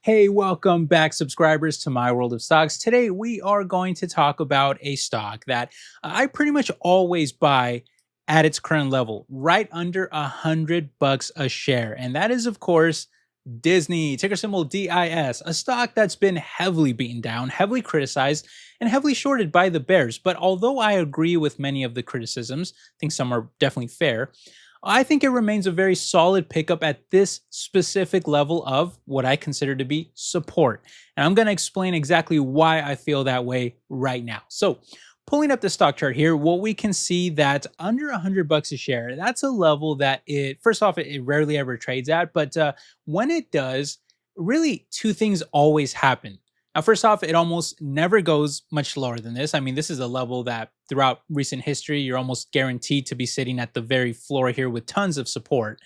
Hey, welcome back, subscribers, to my world of stocks. Today, we are going to talk about a stock that I pretty much always buy at its current level, right under $100 a share. And that is, of course, Disney, ticker symbol DIS, a stock that's been heavily beaten down, heavily criticized, and heavily shorted by the bears. But although I agree with many of the criticisms, I think some are definitely fair. I think it remains a very solid pickup at this specific level of what I consider to be support. And I'm going to explain exactly why I feel that way right now. So, pulling up the stock chart here, what we can see that under $100 a share, that's a level that first off, it rarely ever trades at, but when it does, really two things always happen. Now, first off, it almost never goes much lower than this. I mean, this is a level that throughout recent history, you're almost guaranteed to be sitting at the very floor here with tons of support.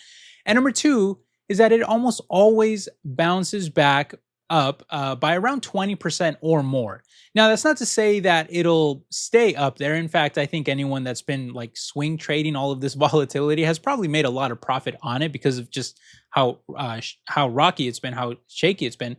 And number two is that it almost always bounces back up by around 20% or more. Now, that's not to say that it'll stay up there. In fact, I think anyone that's been like swing trading all of this volatility has probably made a lot of profit on it because of just how rocky it's been, how shaky it's been.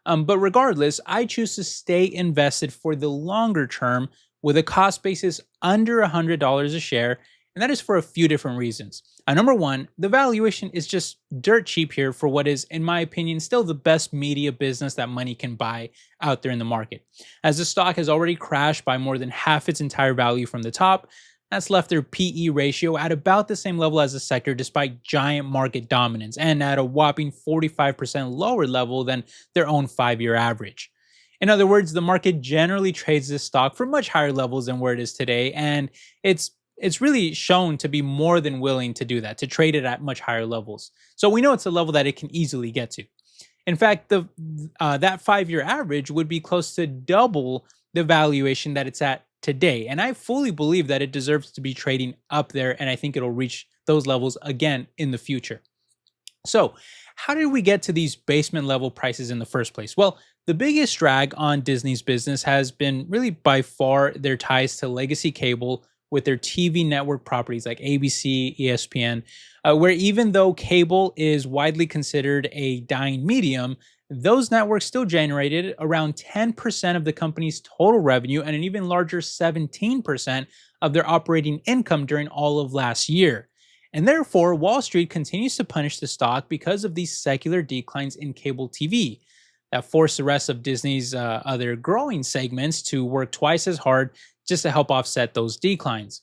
But regardless, I choose to stay invested for the longer term with a cost basis under $100 a share, and that is for a few different reasons. Number one, the valuation is just dirt cheap here for what is, in my opinion, still the best media business that money can buy out there in the market. As the stock has already crashed by more than half its entire value from the top, that's left their PE ratio at about the same level as the sector despite giant market dominance and at a whopping 45% lower level than their own 5-year average. In other words, the market generally trades this stock for much higher levels than where it is today, and it's really shown to be more than willing to do that, to trade it at much higher levels. So we know it's a level that it can easily get to. In fact, that 5-year average would be close to double the valuation that it's at today. And I fully believe that it deserves to be trading up there, and I think it'll reach those levels again in the future. So, how did we get to these basement level prices in the first place? Well, the biggest drag on Disney's business has been really by far their ties to legacy cable with their TV network properties like ABC, ESPN, where even though cable is widely considered a dying medium, those networks still generated around 10% of the company's total revenue and an even larger 17% of their operating income during all of last year. And therefore, Wall Street continues to punish the stock because of these secular declines in cable TV that force the rest of Disney's other growing segments to work twice as hard just to help offset those declines.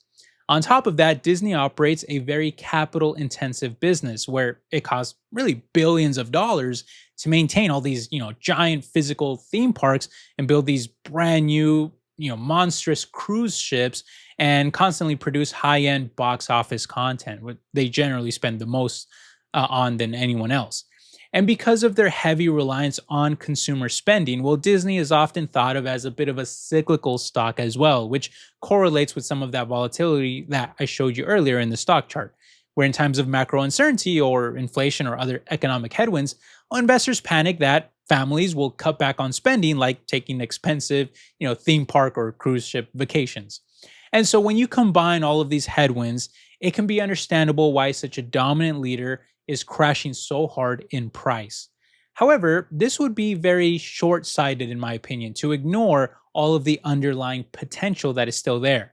On top of that, Disney operates a very capital intensive business where it costs really billions of dollars to maintain all these, giant physical theme parks and build these brand new, monstrous cruise ships and constantly produce high-end box office content, what they generally spend the most on than anyone else. And because of their heavy reliance on consumer spending, well, Disney is often thought of as a bit of a cyclical stock as well, which correlates with some of that volatility that I showed you earlier in the stock chart, where in times of macro uncertainty or inflation or other economic headwinds, well, investors panic that families will cut back on spending, like taking expensive, theme park or cruise ship vacations. And so when you combine all of these headwinds, it can be understandable why such a dominant leader is crashing so hard in price. However, this would be very short-sighted in my opinion to ignore all of the underlying potential that is still there.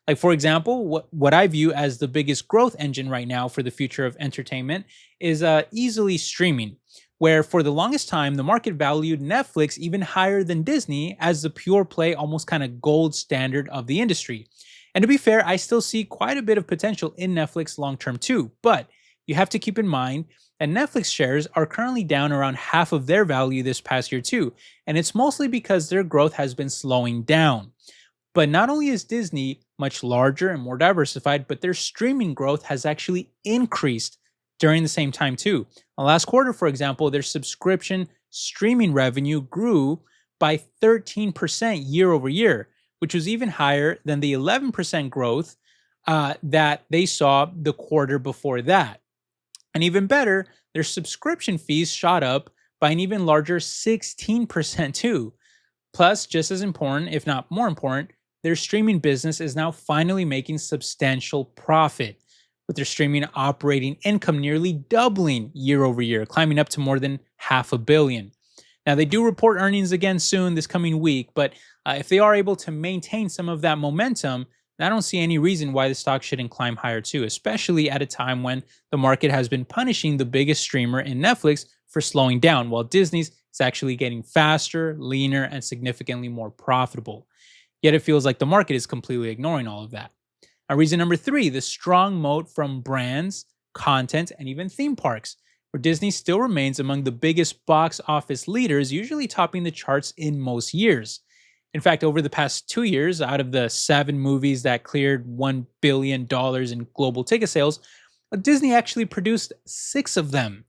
Like for example, what I view as the biggest growth engine right now for the future of entertainment is easily streaming, where for the longest time the market valued Netflix even higher than Disney as the pure play almost kind of gold standard of the industry. And to be fair, I still see quite a bit of potential in Netflix long term too, but you have to keep in mind that Netflix shares are currently down around half of their value this past year too, and it's mostly because their growth has been slowing down. But not only is Disney much larger and more diversified, but their streaming growth has actually increased during the same time too. Last quarter, for example, their subscription streaming revenue grew by 13% year over year, which was even higher than the 11% growth that they saw the quarter before that. And even better, their subscription fees shot up by an even larger 16% too. Plus, just as important, if not more important, their streaming business is now finally making substantial profit, with their streaming operating income nearly doubling year over year, climbing up to more than $500 million. Now, they do report earnings again soon this coming week, but if they are able to maintain some of that momentum, I don't see any reason why the stock shouldn't climb higher too, especially at a time when the market has been punishing the biggest streamer in Netflix for slowing down, while Disney's is actually getting faster, leaner, and significantly more profitable. Yet it feels like the market is completely ignoring all of that. Now, reason number three, the strong moat from brands, content, and even theme parks, where Disney still remains among the biggest box office leaders, usually topping the charts in most years. In fact, over the past 2 years, out of the 7 movies that cleared $1 billion in global ticket sales, Disney actually produced 6 of them.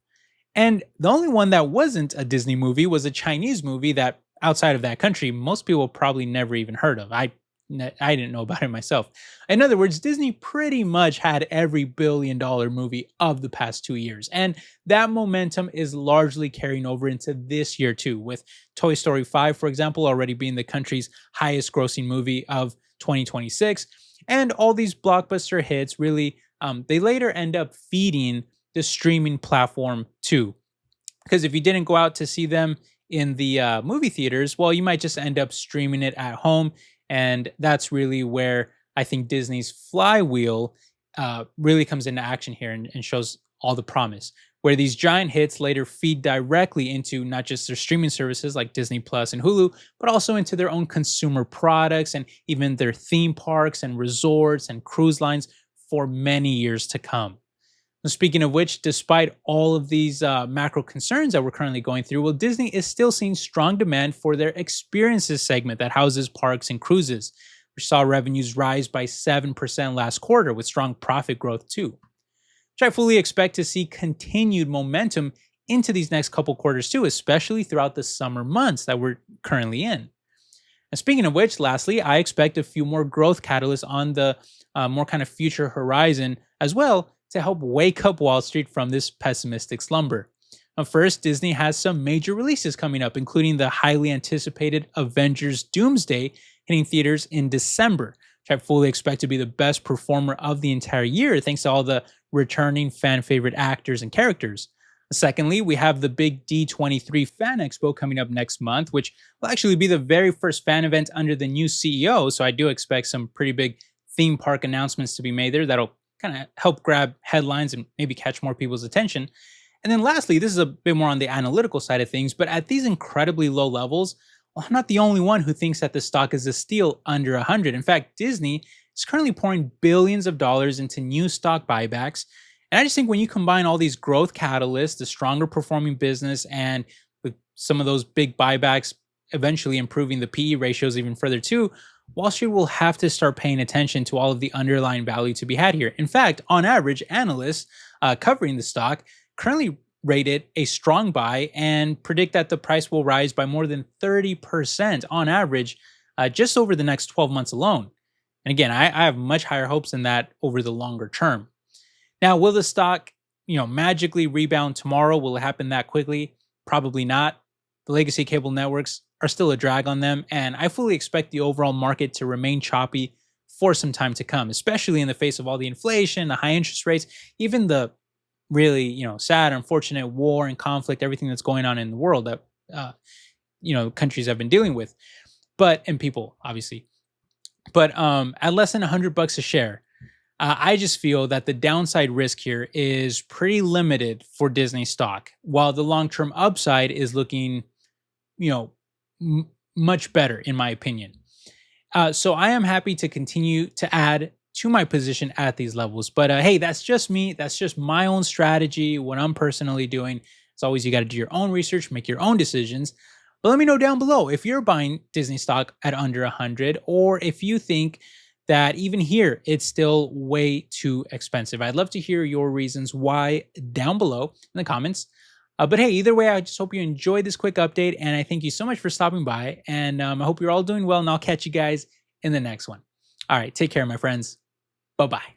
And the only one that wasn't a Disney movie was a Chinese movie that, outside of that country, most people probably never even heard of. I didn't know about it myself. In other words, Disney pretty much had every billion-dollar movie of the past 2 years. And that momentum is largely carrying over into this year too, with Toy Story 5, for example, already being the country's highest grossing movie of 2026. And all these blockbuster hits really, they later end up feeding the streaming platform too. Because if you didn't go out to see them in the movie theaters, well, you might just end up streaming it at home. And that's really where I think Disney's flywheel really comes into action here and shows all the promise, where these giant hits later feed directly into not just their streaming services like Disney Plus and Hulu, but also into their own consumer products and even their theme parks and resorts and cruise lines for many years to come. Speaking of which, despite all of these macro concerns that we're currently going through, well, Disney is still seeing strong demand for their experiences segment that houses parks and cruises, which saw revenues rise by 7% last quarter with strong profit growth too, which I fully expect to see continued momentum into these next couple quarters too, especially throughout the summer months that we're currently in. And speaking of which, lastly, I expect a few more growth catalysts on the more kind of future horizon as well, to help wake up Wall Street from this pessimistic slumber. First, Disney has some major releases coming up, including the highly anticipated Avengers Doomsday hitting theaters in December, which I fully expect to be the best performer of the entire year thanks to all the returning fan favorite actors and characters. Secondly, we have the big D23 Fan Expo coming up next month, which will actually be the very first fan event under the new CEO, so I do expect some pretty big theme park announcements to be made there that'll kind of help grab headlines and maybe catch more people's attention. And then lastly, this is a bit more on the analytical side of things, but at these incredibly low levels, well, I'm not the only one who thinks that the stock is a steal under 100. In fact, Disney is currently pouring billions of dollars into new stock buybacks. And I just think when you combine all these growth catalysts, the stronger performing business, and with some of those big buybacks eventually improving the PE ratios even further too, Wall Street will have to start paying attention to all of the underlying value to be had here. In fact, on average, analysts covering the stock currently rate it a strong buy and predict that the price will rise by more than 30% on average just over the next 12 months alone. And again, I have much higher hopes than that over the longer term. Now, will the stock, magically rebound tomorrow? Will it happen that quickly? Probably not. The legacy cable networks are still a drag on them, and I fully expect the overall market to remain choppy for some time to come, especially in the face of all the inflation, the high interest rates, even the really, sad, unfortunate war and conflict, everything that's going on in the world that, countries have been dealing with, and people, obviously. But at less than $100 a share, I just feel that the downside risk here is pretty limited for Disney stock, while the long-term upside is looking, much better in my opinion. So I am happy to continue to add to my position at these levels. But hey, that's just me. That's just my own strategy, what I'm personally doing. As always, you got to do your own research, make your own decisions. But let me know down below if you're buying Disney stock at under 100, or if you think that even here, it's still way too expensive. I'd love to hear your reasons why down below in the comments. But hey, either way, I just hope you enjoyed this quick update, and I thank you so much for stopping by, and I hope you're all doing well, and I'll catch you guys in the next one. All right, take care, my friends. Bye-bye.